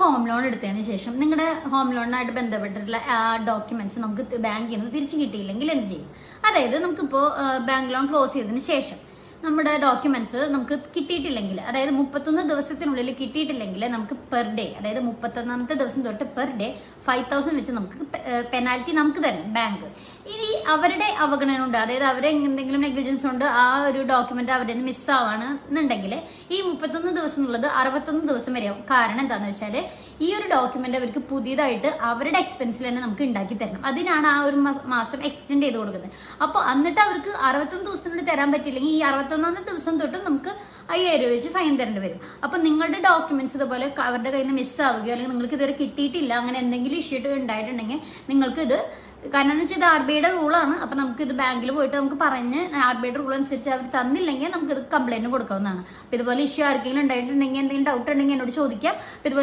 Home loan എടുത്തതിന് ശേഷം നിങ്ങളുടെ ഹോം ലോണായിട്ട് ബന്ധപ്പെട്ടിട്ടുള്ള ഡോക്യുമെന്റ്സ് നമുക്ക് ബാങ്കിൽ നിന്ന് തിരിച്ചു കിട്ടിയില്ലെങ്കിൽ എന്ത് ചെയ്യും? അതായത് നമുക്കിപ്പോൾ ബാങ്ക് ലോൺ ക്ലോസ് ചെയ്തതിന് ശേഷം നമ്മുടെ ഡോക്യുമെന്റ്സ് നമുക്ക് കിട്ടിയിട്ടില്ലെങ്കിൽ, അതായത് 31 ദിവസത്തിനുള്ളിൽ കിട്ടിയിട്ടില്ലെങ്കിൽ നമുക്ക് പെർ ഡേ, അതായത് 31ാമത്തെ ദിവസം തൊട്ട് പെർ ഡേ 5,000 വെച്ച് നമുക്ക് പെനാൽറ്റി നമുക്ക് തരും ബാങ്ക്. ഇനി അവരുടെ അവഗണന ഉണ്ട്, അതായത് അവരെ എന്തെങ്കിലും നെഗ്ലിജൻസ് കൊണ്ട് ആ ഒരു ഡോക്യുമെന്റ് അവരുടെ മിസ്സാവാണെന്നുണ്ടെങ്കിൽ ഈ 31 ദിവസം എന്നുള്ളത് 61 ദിവസം വരെയാവും. കാരണം എന്താണെന്ന് വെച്ചാൽ ഈ ഒരു ഡോക്യുമെന്റ് അവർക്ക് പുതിയതായിട്ട് അവരുടെ എക്സ്പെൻസിൽ തന്നെ നമുക്ക് ഉണ്ടാക്കി തരണം. അതിനാണ് ആ ഒരു മാസം എക്സ്റ്റെൻഡ് ചെയ്ത് കൊടുക്കുന്നത്. അപ്പോൾ എന്നിട്ട് അവർക്ക് 61 ദിവസത്തിനുള്ളിൽ തരാൻ പറ്റില്ലെങ്കിൽ ഈ 61ാമത്തെ ദിവസം തൊട്ട് നമുക്ക് 5,000 രൂപ വെച്ച് ഫൈൻ തരേണ്ടി വരും. അപ്പൊ നിങ്ങളുടെ ഡോക്യുമെന്റ്സ് ഇതുപോലെ അവരുടെ കയ്യിൽ നിന്ന് മിസ്സാവുകയോ അല്ലെങ്കിൽ നിങ്ങൾക്ക് ഇതുവരെ കിട്ടിയിട്ടില്ല, അങ്ങനെ എന്തെങ്കിലും ഇഷ്യൂ ഉണ്ടായിട്ടുണ്ടെങ്കിൽ നിങ്ങൾക്ക് ഇത്, കാരണം എന്ന് വെച്ചാൽ ഇത് RBIയുടെ റൂളാണ്. അപ്പൊ നമുക്ക് ഇത് ബാങ്കിൽ പോയിട്ട് നമുക്ക് പറഞ്ഞ് RBIയുടെ റൂൾ അനുസരിച്ച് അവർ തന്നില്ലെങ്കിൽ നമുക്ക് ഇത് കംപ്ലൈന്റ് കൊടുക്കാവുന്നതാണ്. അപ്പൊ ഇതുപോലെ ഇഷ്യൂ ആർക്കെങ്കിലും ഉണ്ടായിട്ടുണ്ടെങ്കിൽ, എന്തെങ്കിലും ഡൗട്ട് ഉണ്ടെങ്കിൽ എന്നോട് ചോദിക്കാം.